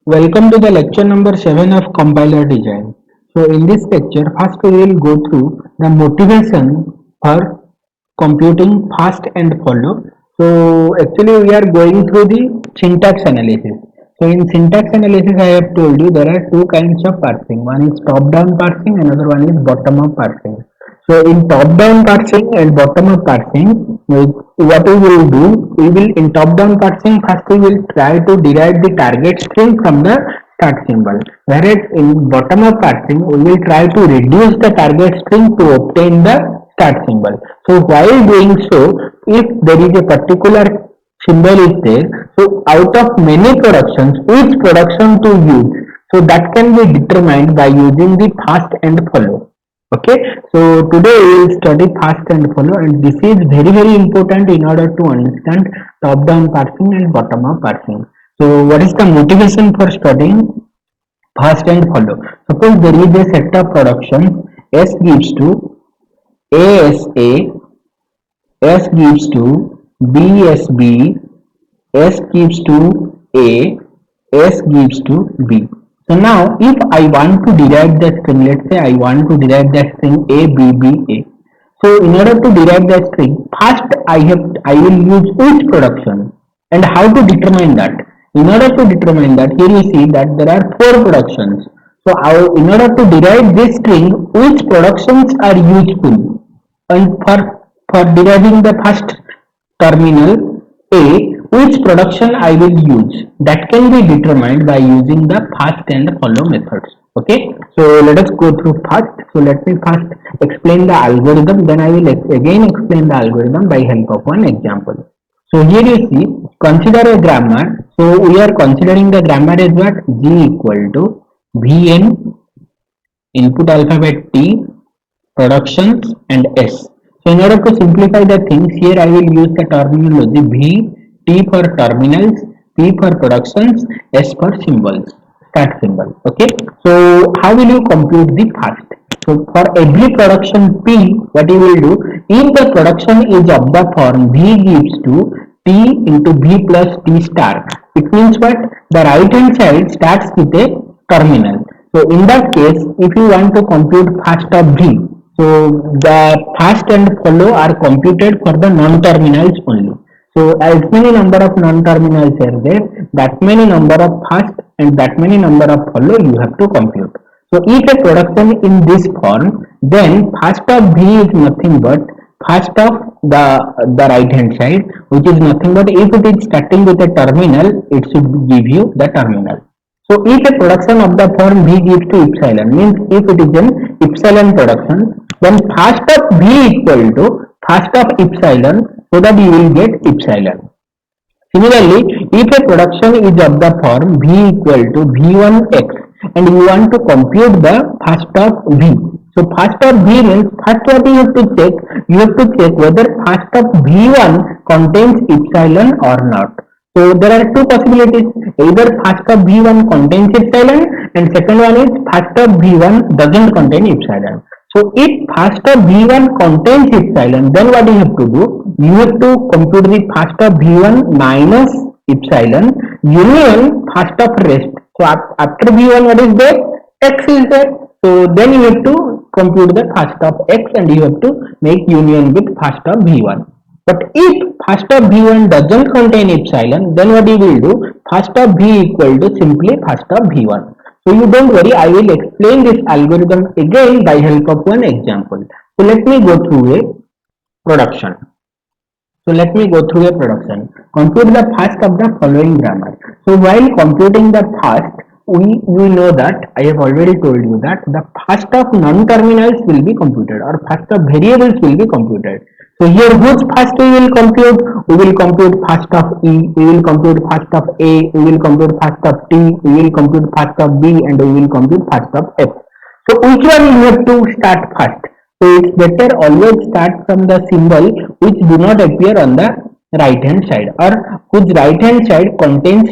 Welcome to the lecture number 7 of compiler design. So in this lecture, first we will go through the motivation for computing fast and follow. So actually we are going through the syntax analysis. So in syntax analysis I have told you there are two kinds of parsing. One is top down parsing, another one is bottom up parsing. So in top down parsing and bottom up parsing, what we will do, we will in top down parsing first we will try to derive the target string from the start symbol. Whereas in bottom up parsing, we will try to reduce the target string to obtain the start symbol. So while doing so, if there is a particular symbol is there, so out of many productions, which production to use, so that can be determined by using the fast and follow. Okay, so today we will study fast and follow, and this is very important in order to understand top down parsing and bottom up parsing. So what is the motivation for studying fast and follow? Suppose there is a set of productions, S gives to ASA, S gives to BSB, S gives to A, S gives to B. So now if I want to derive the string, let's say I want to derive the string A, B, B, A. So in order to derive the string, first I will use which production and how to determine that. In order to determine that, here you see that there are four productions. So in order to derive this string, which productions are useful? And for deriving the first terminal A, which production I will use, that can be determined by using the fast and follow methods. Okay, so let us go through first. So let me first explain the algorithm, then I will again explain the algorithm by help of one example. So here you see, consider a grammar. So we are considering the grammar as what? G equal to Vn input alphabet T productions and S. So in order to simplify the things, here I will use the terminology V, T for terminals, P for productions, S for symbols, start symbol. Okay. So how will you compute the fast? So for every production P, what you will do, if the production is of the form V gives to T into V plus T star, it means what? The right hand side starts with a terminal. So in that case, if you want to compute fast of V, so the fast and follow are computed for the non-terminals only. So as many number of non-terminals are there, that many number of fast and that many number of follow you have to compute. So if a production in this form, then fast of V is nothing but fast of the right hand side, which is nothing but if it is starting with a terminal, it should give you the terminal. So if a production of the form V gives to epsilon, means if it is an epsilon production, then fast of V equal to fast of epsilon, so that you will get epsilon. Similarly, if a production is of the form V equal to V1x and you want to compute the fast of V. So fast of V means first what you have to check, whether fast of V1 contains epsilon or not. So there are two possibilities, either fast of V1 contains epsilon and second one is fast of V1 doesn't contain epsilon. So if fast of V1 contains epsilon, then what you have to do? You have to compute the fast of V1 minus epsilon union fast of rest. So after V1 what is there? X is there. So then you have to compute the fast of X and you have to make union with fast of V1. But if fast of V1 doesn't contain epsilon, then what you will do? Fast of V equal to simply fast of V1. So you don't worry, I will explain this algorithm again by help of one example. So let me go through a production. So let me go through a production. Compute the fast of the following grammar. So while computing the fast, we know that I have already told you that the fast of non-terminals will be computed or fast of variables will be computed. So here which fast we will compute? We will compute fast of E, we will compute fast of A, we will compute fast of T, we will compute fast of B and we will compute fast of F. So which one you have to start first? So it's better always start from the symbol which do not appear on the right hand side or whose right hand side contains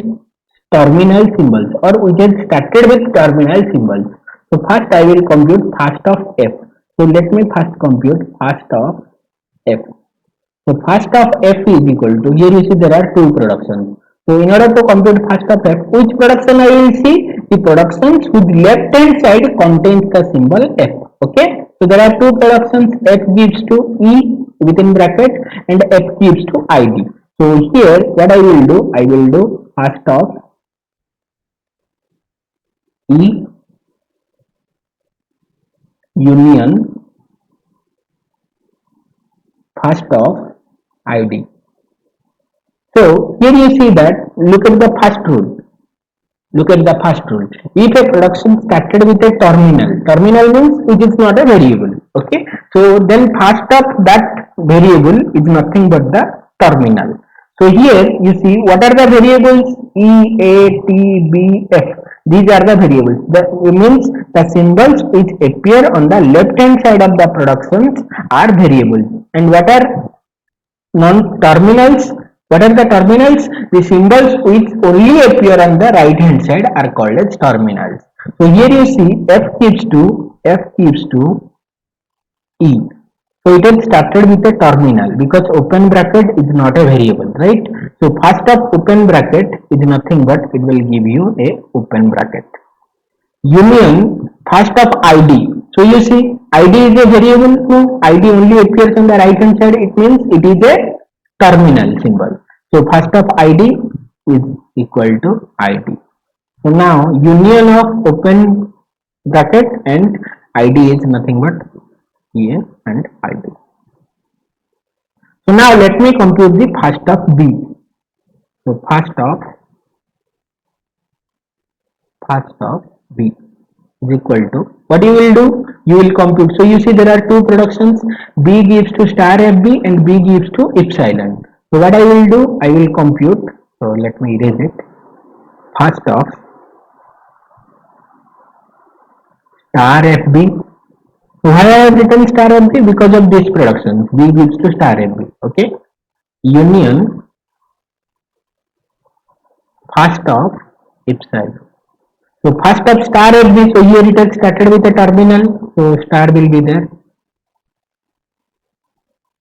terminal symbols or which is started with terminal symbols. So first I will compute fast of F. So let me first compute fast of F. So fast of F is equal to, here you see there are two productions. So in order to compute first of f, which production I will see? The productions whose left hand side contains the symbol f. Okay. So there are two productions, f gives to e within bracket and f gives to id. So here what I will do first of e union first of id. So here you see that, look at the first rule. Look at the first rule. If a production started with a terminal means it is not a variable. Okay. So then first of that variable is nothing but the terminal. So here you see what are the variables? E, A, T, B, F. These are the variables. That means the symbols which appear on the left hand side of the productions are variables. And what are non-terminals? What are the terminals? The symbols which only appear on the right hand side are called as terminals. So here you see f gives to e. So it has started with a terminal because open bracket is not a variable, right? So first of open bracket is nothing but it will give you a open bracket. Union first of id. So you see id is a variable. No, id only appears on the right hand side. It means it is a terminal symbol. So first of id is equal to id. So now union of open bracket and id is nothing but en and id. So now let me compute the first of b. So first of b is equal to, what you will do? You will compute. So you see there are two productions, b gives to star fb and b gives to epsilon. So what I will do? I will compute. So let me erase it. First of star fb. So why I have written star fb? Because of this production, b gives to star fb. Okay. Union first of epsilon. So first of star fb. So here it has started with a terminal. So star will be there.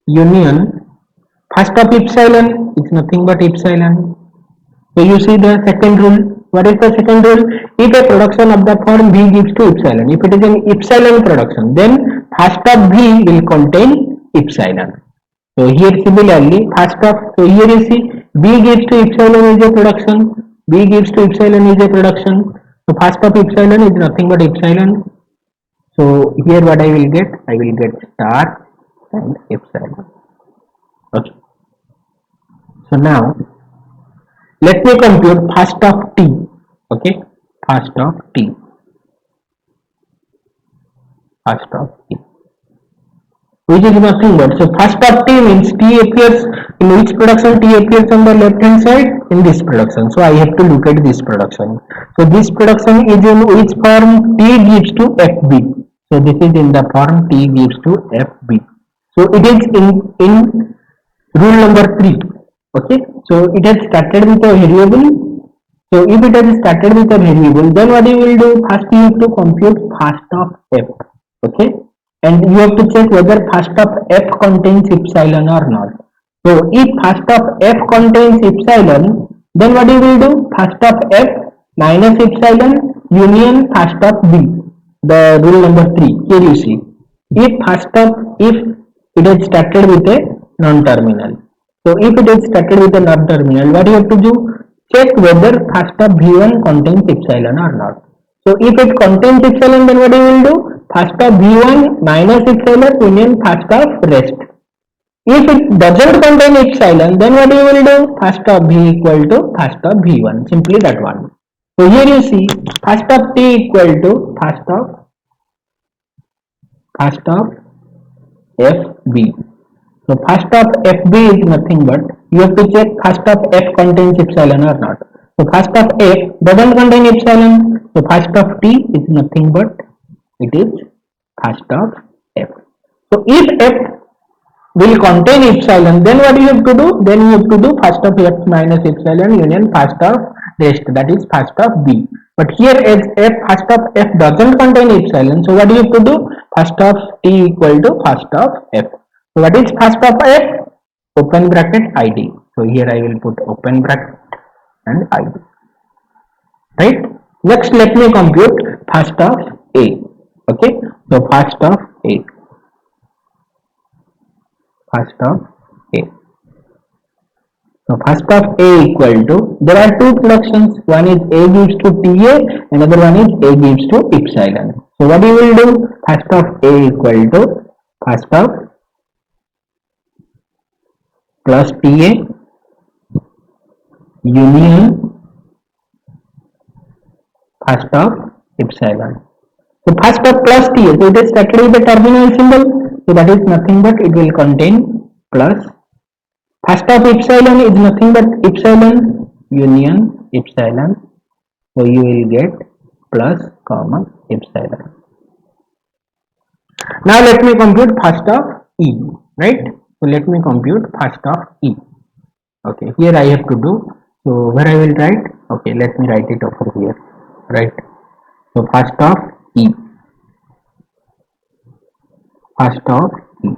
Union first of epsilon is nothing but epsilon. So you see the second rule. What is the second rule? If a production of the form V gives to epsilon, if it is an epsilon production, then first of V will contain epsilon. So here similarly, first of, so here you see B gives to epsilon is a production, B gives to epsilon is a production. So first of epsilon is nothing but epsilon. So here what I will get? I will get star and epsilon. Okay. So now let me compute first of t. Okay, first of t. First of t, which is nothing but, so first of t means t appears in which production? T appears on the left hand side in this production. So I have to look at this production. So this production is in which form? T gives to fb. So this is in the form t gives to fb. So it is in rule number 3. Okay, so it has started with a variable. So if it has started with a variable, then what you will do? First you have to compute first of f. Okay, and you have to check whether first of f contains epsilon or not. So if first of f contains epsilon, then what you will do? First of f minus epsilon union first of b. The rule number 3. Here you see, if it has started with a non-terminal. So if it is started with a non-terminal, what you have to do? Check whether first of V1 contains epsilon or not. So if it contains epsilon, then what you will do? First of V1 minus epsilon union first of rest. If it doesn't contain epsilon, then what you will do? First of V equal to first of V1. Simply that one. So here you see first of T equal to first of FB. So first of FB is nothing but, you have to check first of F contains epsilon or not. So first of F doesn't contain epsilon. So first of T is nothing but, it is first of F. So if F will contain epsilon, then what you have to do? Then you have to do first of F minus epsilon union first of rest, that is first of B. But here as F, first of F doesn't contain epsilon, so what do you have to do? First of T equal to first of F. So what is first of F? Open bracket ID. So here I will put open bracket and IB. Right? Next, let me compute first of A. Okay, so first of A. First of A. So first of A equal to, there are two productions, one is A gives to TA, another one is A gives to epsilon. So what you will do, first of A equal to first of plus TA union first of epsilon. So first of plus TA, so it is started with the terminal symbol, so that is nothing but it will contain plus. First of epsilon is nothing but epsilon union epsilon, so you will get plus comma epsilon. Now let me compute first of E, right? So let me compute first of E. Okay, here I have to do, so where I will write, okay, let me write it over here, right? So first of E, first of E.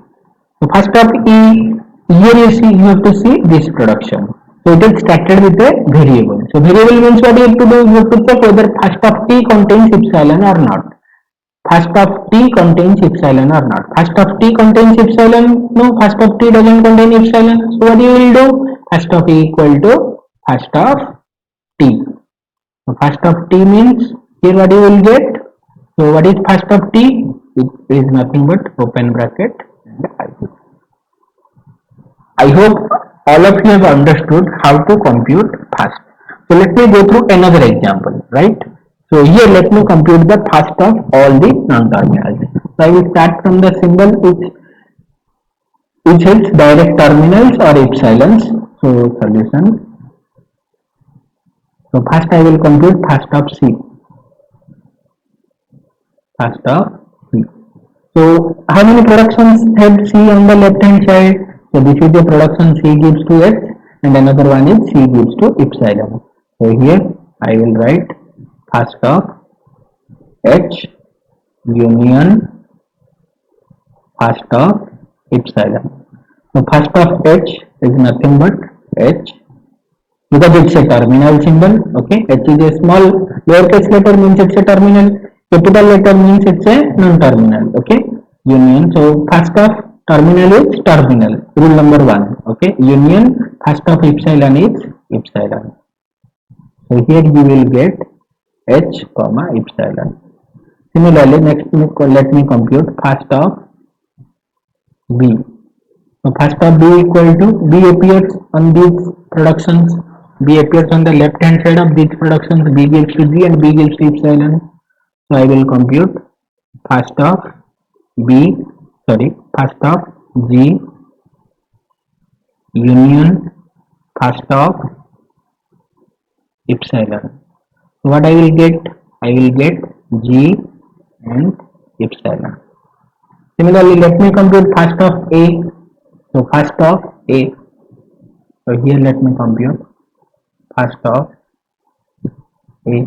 So first of E, here you see, you have to see this production. So it is started with a variable. So variable means what you have to do, you have to check whether first of T contains epsilon or not. First of T contains epsilon or not. First of T contains epsilon, no, first of T doesn't contain epsilon. So what you will do, first of E equal to first of T. So first of T means, here what you will get, so what is first of T? It is nothing but open bracket and I. I hope all of you have understood how to compute first. So let me go through another example, right? So here let me compute the first of all the non-terminals. So I will start from the symbol which is direct terminals or epsilons. So solution. So first I will compute first of C. First of C. So how many productions have C on the left hand side? So this is the production C gives to H and another one is C gives to epsilon. So here I will write first of H union first of epsilon. So first of H is nothing but H, because it's a terminal symbol. Okay, H is a small lowercase letter means it's a terminal, capital letter means it's a non-terminal. Okay, union. So first of terminal is terminal, rule number 1. Okay, union first of epsilon is epsilon. So here you will get H comma epsilon. Similarly, next let me compute first of B. So first of B equal to, B appears on these productions. B appears on the left hand side of these productions. B gives to G and B gives to epsilon. So I will compute first of B, first of G union first of epsilon. So what I will get? I will get G and epsilon. Similarly, let me compute first of A. So first of A. So here let me compute first of A.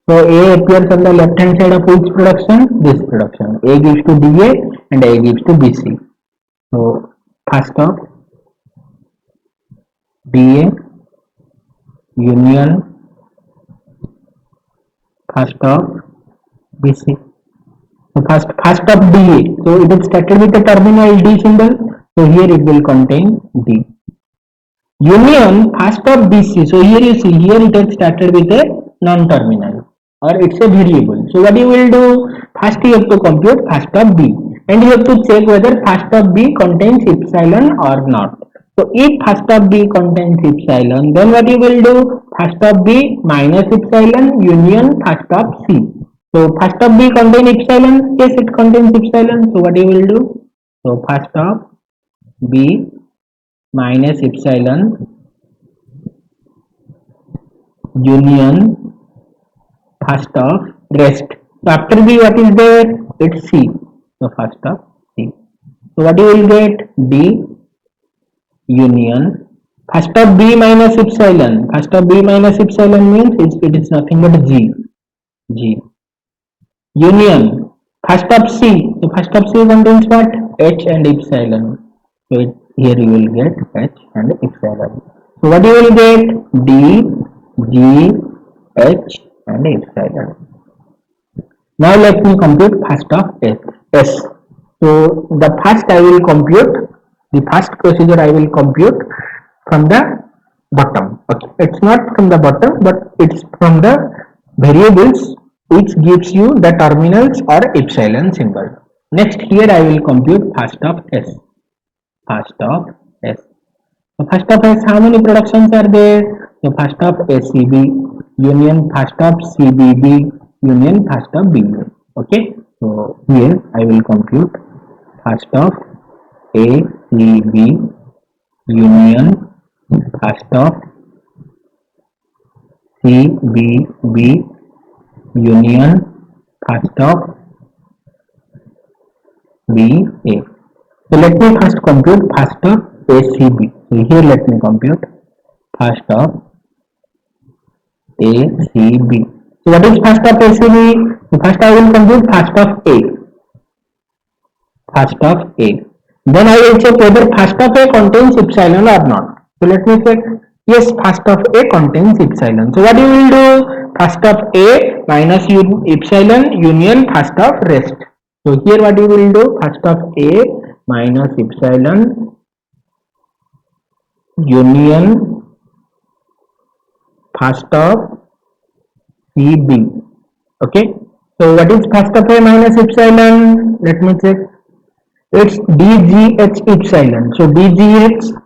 So A appears on the left hand side of which production? This production. A gives to DA and A gives to BC. So first of DA union first of BC. So first of DA. So it is started with the terminal D symbol. So here it will contain D. Union first of BC. So here you see, here it has started with a non-terminal or it's a variable. So what you will do? First you have to compute first of B and you have to check whether first of B contains epsilon or not. So if first of B contains epsilon, then what you will do? First of B minus epsilon union first of C. So first of B contains epsilon? Yes, it contains epsilon. So what you will do? So first of B minus epsilon union first of rest. So after B what is there? It's C. So first of C. So what you will get? D union first of B minus epsilon. First of B minus epsilon means it is nothing but G. G union first of C. So first of C contains what? H and epsilon. So here you will get H and epsilon. So what you will get? D G, H and epsilon. Now let me compute first of S. So the first I will compute, the first procedure I will compute from the bottom. Okay, it's not from the bottom, but it's from the variables which gives you the terminals or epsilon symbol. Next here I will compute first of S. First of S. So first of S, how many productions are there? So first of ACB union first of CBB union first of BB. Okay, so here I will compute first of ACB union first of CBB union first of BA. So let me first compute first of ACB. So here let me compute first of ACB. So what is first of ACB? So first I will compute first of A. First of A. Then I will check whether first of A contains epsilon or not. So let me check. Yes, first of A contains epsilon. So what you will do? First of A minus epsilon union first of rest. So here what you will do? First of A minus epsilon union first of CB. Okay. So what is first of A minus epsilon? Let me check. It's dgh epsilon. So dgh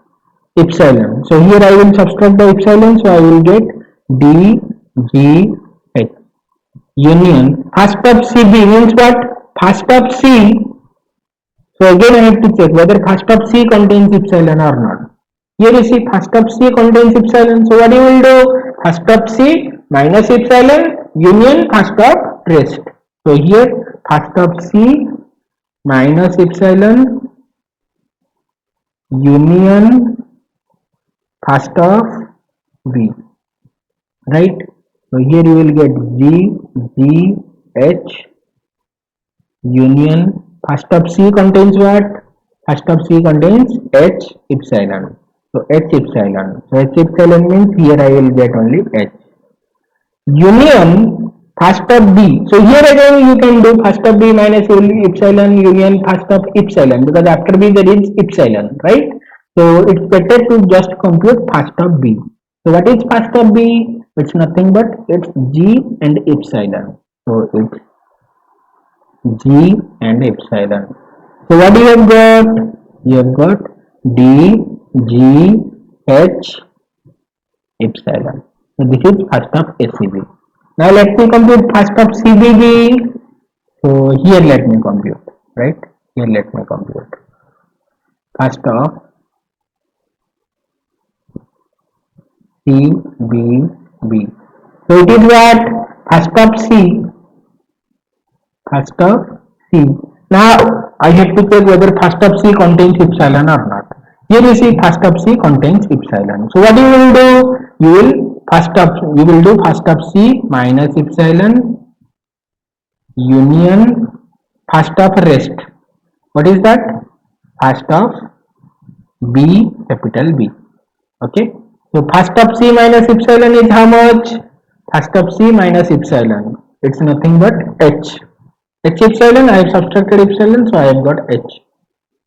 epsilon. So here I will subtract the epsilon. So I will get dgh union first of CB means what? First of C. So again I have to check whether first of C contains epsilon or not. Here you see first of C contains epsilon. So what you will do? First of C minus epsilon union first of rest. So here first of C minus epsilon union first of B, right? So here you will get G H union first of C contains what? First of C contains H epsilon. So H epsilon. So H epsilon means here I will get only H. Union first of B. So here again you can do first of B minus epsilon union first of epsilon, because after B there is epsilon, right? So it's better to just compute first of B. So what is first of B? It's nothing but it's G and epsilon. So it's G and epsilon. So what you have got? You have got D, G, H, epsilon. So this is first of ACB. Now let me compute first of CBB. So here let me compute, right? Here let me compute first of CBB. So it is what? First of C. First of C. Now I have to check whether first of C contains epsilon or not. Here you see first of C contains epsilon. So what you will do? You will do first of C minus epsilon union first of rest. What is that? First of B, capital B. Okay. So first of C minus epsilon is how much? First of C minus epsilon. It's nothing but H. H epsilon, I have subtracted epsilon, so I have got H.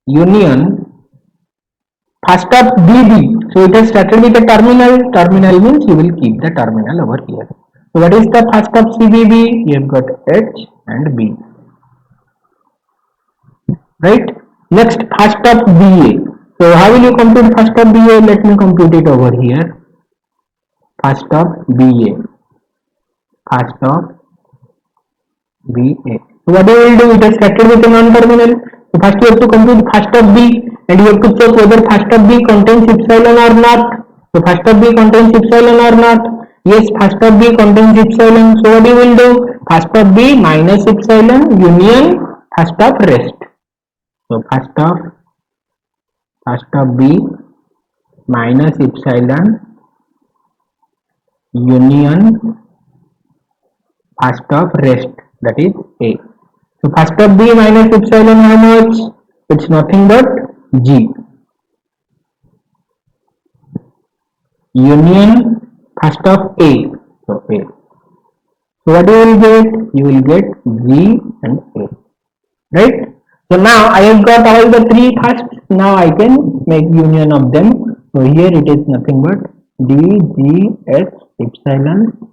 Union first of BB. So it has started with the terminal. Terminal means you will keep the terminal over here. So what is the first of CBB? You have got H and B. Right? Next, first of BA. So how will you compute first of BA? Let me compute it over here. First of BA. First of BA. So what you will do? It has started with a non-terminal. So first you have to compute first of B, and you have to check whether first of B contains epsilon or not. So first of B contains epsilon or not. Yes, first of B contains epsilon. So what you will do? First of B minus epsilon union first of rest. So first of B minus epsilon union first of rest, that is A. So first of B minus epsilon how much? It's nothing but G. Union first of A. So A. So what you will get? You will get G and A. Right? So now I have got all the three first. Now I can make union of them. So here it is nothing but D, G, H, epsilon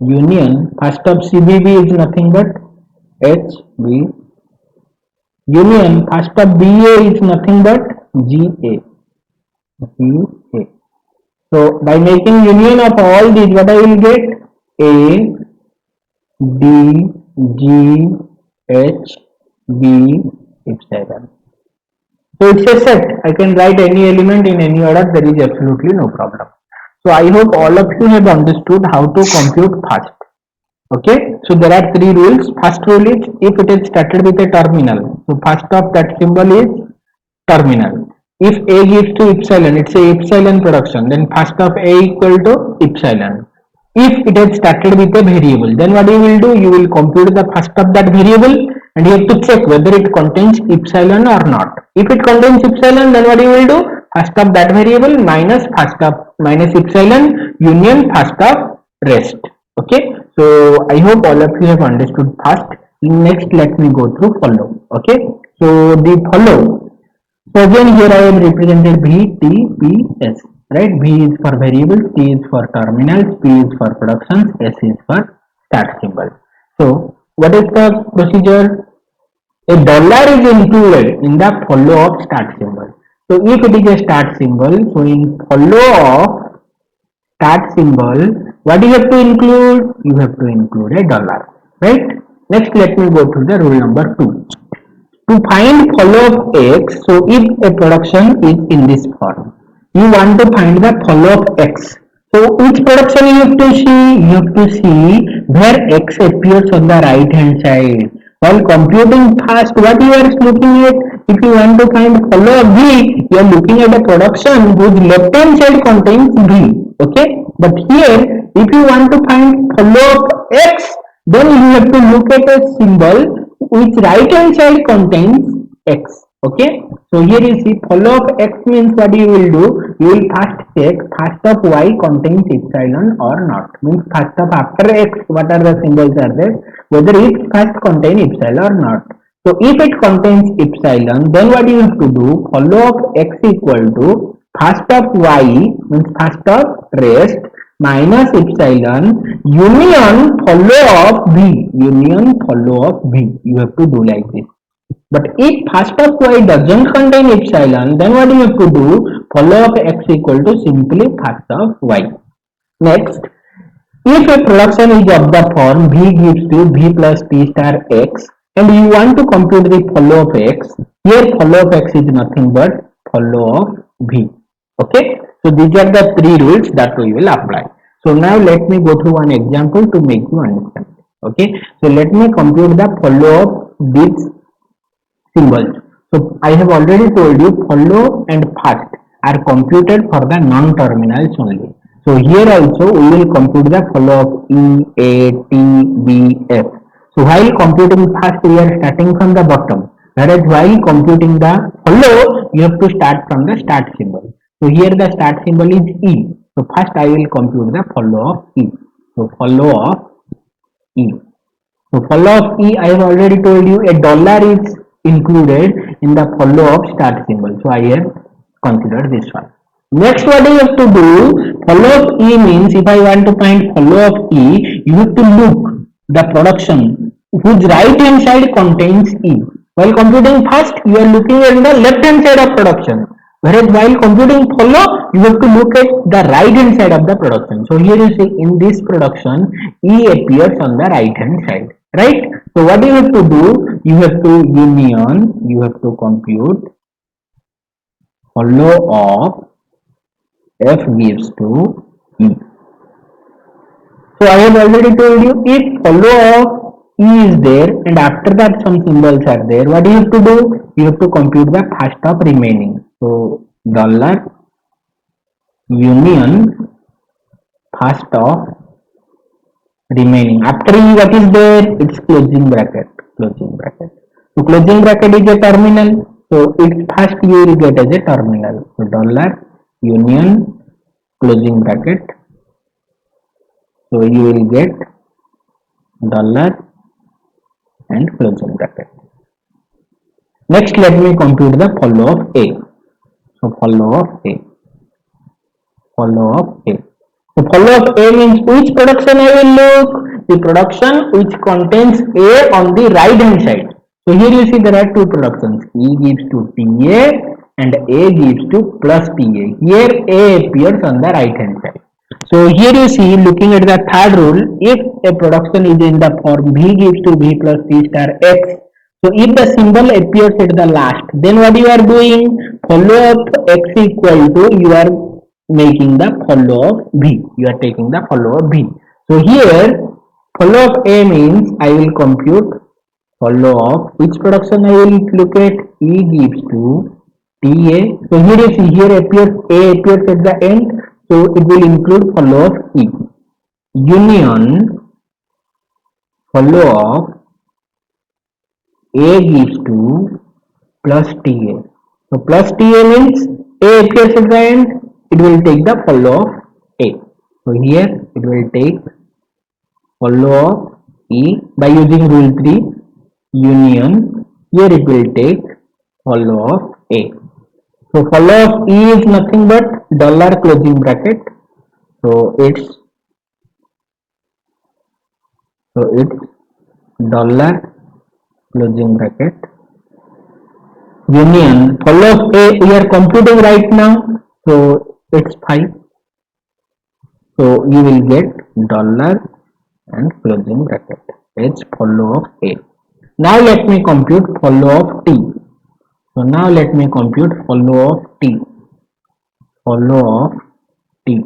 union. First of CBB is nothing but H, B. Union first of BA is nothing but GA. GA. So by making union of all these, what I will get? A, D, G, H, B, epsilon. So it's a set. I can write any element in any order. There is absolutely no problem. So I hope all of you have understood how to compute fast. Okay. So there are three rules. First rule is if it is started with a terminal. So first of that symbol is terminal. If A gives to epsilon, it's a epsilon production. Then first of A equal to epsilon. If it has started with a variable, then what you will do? You will compute the first of that variable and you have to check whether it contains epsilon or not. If it contains epsilon, then what you will do? First of that variable minus epsilon union first of rest. Okay. So I hope all of you have understood first. Next, let me go through follow. Okay. So the follow. So again here I have represented V, T, P, S. Right? V is for variables, T is for terminals, P is for productions, S is for start symbol. So what is the procedure? A dollar is included in the follow of start symbol. So if it is a start symbol, so in follow of start symbol, what do you have to include? You have to include a dollar. Right? Next, let me go to the rule number 2. To find follow of X, so if a production is in this form, you want to find the follow of X. So which production you have to see? You have to see where X appears on the right hand side. While computing fast, what you are looking at? If you want to find follow of V, you are looking at a production whose left hand side contains V. Okay? But here, if you want to find follow of X, then you have to look at a symbol which right hand side contains X. Okay. So here you see follow of X means what you will do? You will first check first of Y contains epsilon or not. Means first of after X, what are the symbols are there? Whether it first contain epsilon or not. So if it contains epsilon, then what you have to do? Follow of X equal to first of Y means first of rest minus epsilon union follow of V. Union follow of V. You have to do like this. But if first of Y doesn't contain epsilon, then what do you have to do? Follow of X equal to simply first of Y. Next, if a production is of the form V gives to V plus T star X and you want to compute the follow of X, here follow of X is nothing but follow of V. Okay. So these are the three rules that we will apply. So now let me go through one example to make you understand. Okay. So let me compute the follow of these symbols. So I have already told you follow and fast are computed for the non-terminals only. So here also we will compute the follow of E, A, T, B, F. So while computing fast we are starting from the bottom. Whereas while computing the follow you have to start from the start symbol. So here the start symbol is E. So first I will compute the follow of E. So follow of E. So follow of E I have already told you a dollar is included in the follow of start symbol. So I have considered this one. Next what you have to do, follow of E means if I want to find follow of E, you have to look the production whose right hand side contains E. While computing first, you are looking at the left hand side of production. Whereas while computing follow, you have to look at the right hand side of the production. So here you see in this production, E appears on the right hand side. Right? So what you have to do? You have to union, you have to compute follow of F gives to E. So I have already told you if follow of E is there and after that some symbols are there, what do you have to do? You have to compute the first of remaining. So dollar union first of remaining. After E what is there? It's closing bracket. Closing bracket. So closing bracket is a terminal. So its first you will get as a terminal. So dollar union closing bracket. So you will get dollar and closing bracket. Next, let me compute the follow of A. So follow of A. Follow of A. So follow of A means which production I will look? The production which contains A on the right hand side. So here you see there are two productions. E gives to TA and A gives to plus TA. Here A appears on the right hand side. So here you see, looking at the third rule, if a production is in the form V gives to V plus C star X, so if the symbol appears at the last, then what you are doing? Follow of X equal to, you are making the follow of V. You are taking the follow of V. So here, follow of A means I will compute follow of which production I will look at. E gives to TA. So here you see, here appears A appears at the end. So it will include follow of E. Union follow of A gives to plus TA. So plus TA means A appears at the end, it will take the follow of A. So here it will take follow of E by using rule 3 union. Here it will take follow of A. So follow of E is nothing but dollar closing bracket. So it's dollar closing bracket union follow of A we are computing right now, so it's 5. So you will get dollar and closing bracket. It's follow of A. Now let me compute follow of T. So now let me compute follow of T. Follow of T.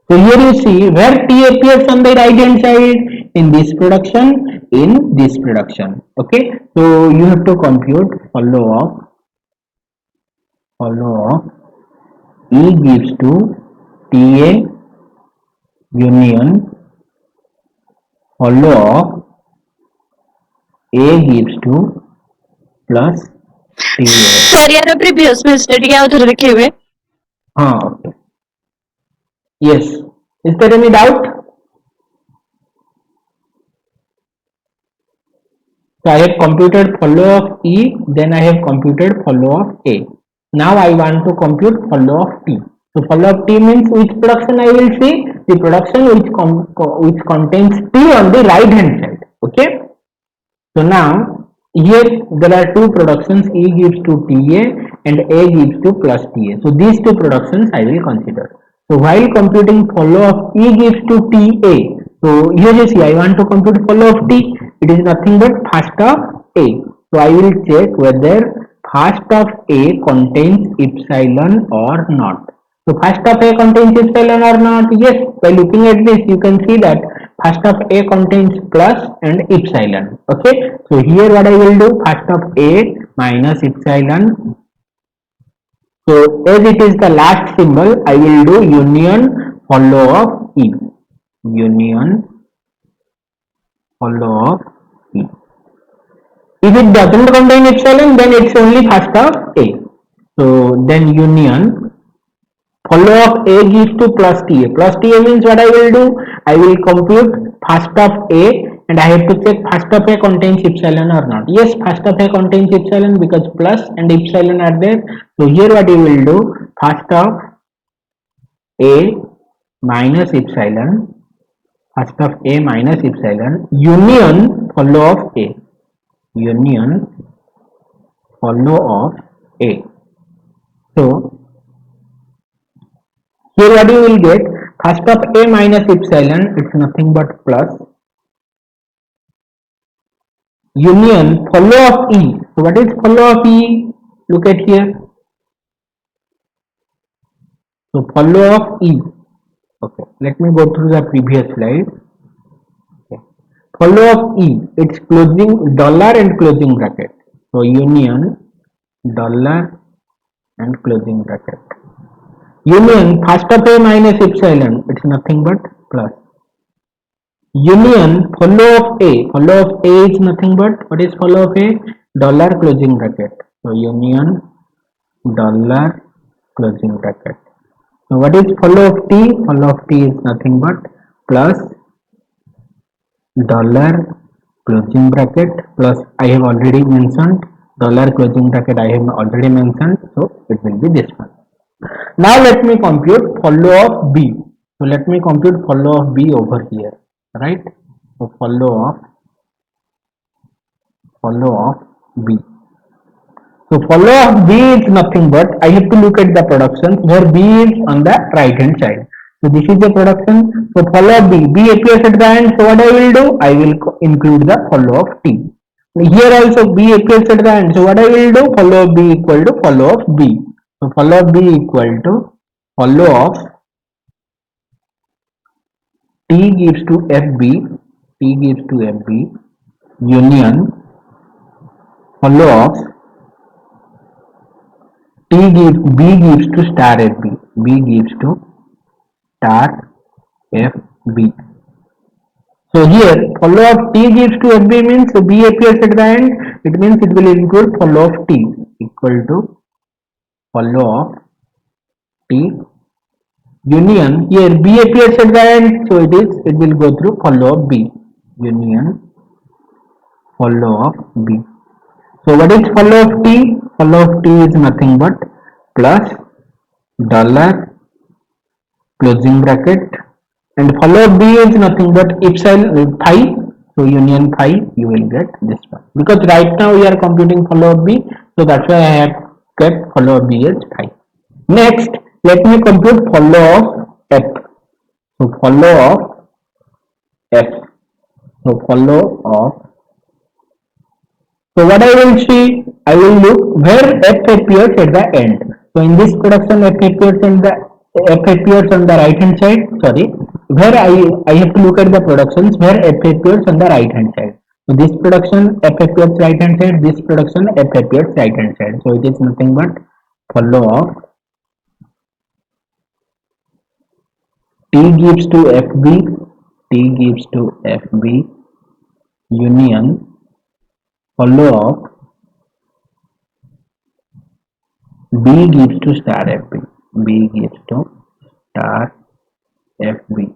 So here you see where T appears on the right hand side, in this production, in this production. Okay, so you have to compute follow of E gives to TA union follow of A gives to plus TA. Sir यार previous में study क्या उधर रखे हुए हाँ okay. Yes, is there any doubt? So I have computed follow of E, then I have computed follow of A. Now I want to compute follow of T. So follow of T means which production I will see? The production which contains T on the right hand side. Okay. So now here there are two productions, E gives to TA and A gives to plus TA. So these two productions I will consider. So while computing follow of E gives to TA, so here you see I want to compute follow of T. It is nothing but first of A. So I will check whether first of A contains epsilon or not. So first of A contains epsilon or not? Yes, by looking at this you can see that first of A contains plus and epsilon. Okay, so here what I will do, first of A minus epsilon. So as it is the last symbol, I will do union follow of E. Union follow of E. If it doesn't contain epsilon, then it's only first of A. So then union follow of A gives to plus TA. Plus TA means what I will do? I will compute first of A and I have to check first of A contains epsilon or not. Yes, first of A contains epsilon because plus and epsilon are there. So here what you will do? First of A minus epsilon. First of A minus epsilon union follow of A. Union follow of A. So here what you will get, first of A minus epsilon, it's nothing but plus union follow of E. So what is follow of E? Look at here. So follow of E. Okay, let me go through the previous slide. Okay. Follow of E, it's closing dollar and closing bracket. So union dollar and closing bracket. Union first of A minus epsilon, it's nothing but plus. Union follow of A is nothing but, what is follow of A? Dollar closing bracket. So union dollar closing bracket. So what is follow of t? Follow of t is nothing but plus dollar closing bracket plus I have already mentioned dollar closing bracket I have already mentioned, so it will be this one. Now let me compute follow of b. So let me compute follow of b over here, right? So follow of b. So follow of b is nothing but I have to look at the productions where b is on the right hand side. So this is the production. So follow of b appears at the end. So what I will do? I will include the follow of t. Here also b appears at the end. So what I will do? Follow of b equal to follow of b. So follow of b equal to follow of t gives to fb, t gives to fb union follow of b gives to star fb, b gives to star fb. So here follow of t gives to fb means b appears at the end. It means it will include follow of t equal to follow of t union. Here b appears at the end, so it will go through follow of b union follow of b. So what is follow of t? Follow of t is nothing but plus dollar closing bracket and follow of b is nothing but epsilon phi. So union phi, you will get this one because right now we are computing follow of b, so that's why I have kept follow of b as phi. Next, let me compute follow of f. So follow of f. So follow of. So what I will see, I will look where f appears at the end. So in this production, f appears on the right hand side. Sorry, where I have to look at the productions where f appears on the right hand side. So this production f appears right hand side. This production f appears right hand side. So it is nothing but follow of t gives to fb, t gives to fb union follow of b gives to star fb, b gives to star fb.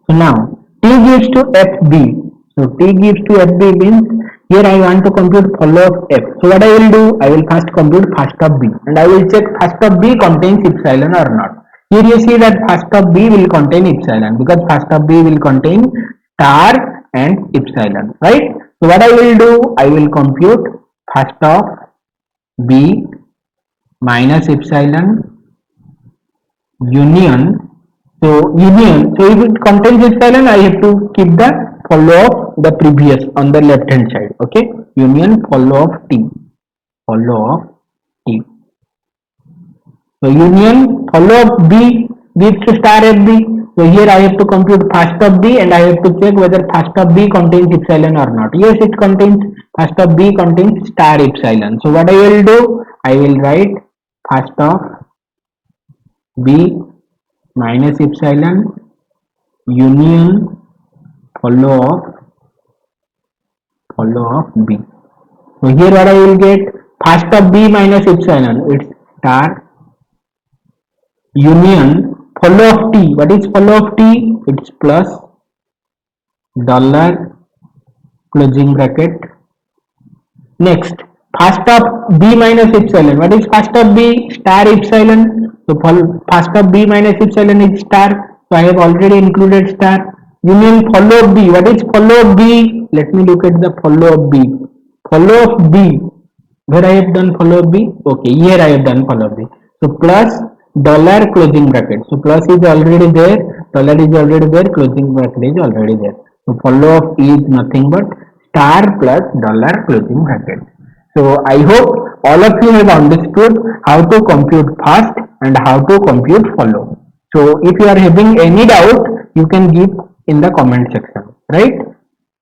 So now t gives to fb. So t gives to fb means here I want to compute follow of f. So what I will do? I will first compute first of b and I will check first of b contains epsilon or not. Here you see that first of b will contain epsilon because first of b will contain star and epsilon, right? So what I will do? I will compute first of b minus epsilon union. So if it contains epsilon, I have to keep the follow of the previous on the left hand side. Okay, union follow of t, follow of t. So union follow of b gives to star fb. So here I have to compute first of b and I have to check whether first of b contains epsilon or not. Yes, it contains. First of b contains star epsilon. So what I will do? I will write first of b minus epsilon union follow of b. So here what I will get? First of b minus epsilon, it's star union follow of t. What is follow of t? It's plus dollar closing bracket. Next, first of b minus epsilon. What is first of b? Star epsilon. So first of b minus epsilon is star. So I have already included star. Union follow of b. What is follow of b? Let me look at the follow of b. Follow of b. Where I have done follow of b? Okay, here I have done follow of b. So plus dollar closing bracket. So plus is already there, dollar is already there, closing bracket is already there. So follow of is nothing but star plus dollar closing bracket. So I hope all of you have understood how to compute first and how to compute follow. So if you are having any doubt, you can give in the comment section, right?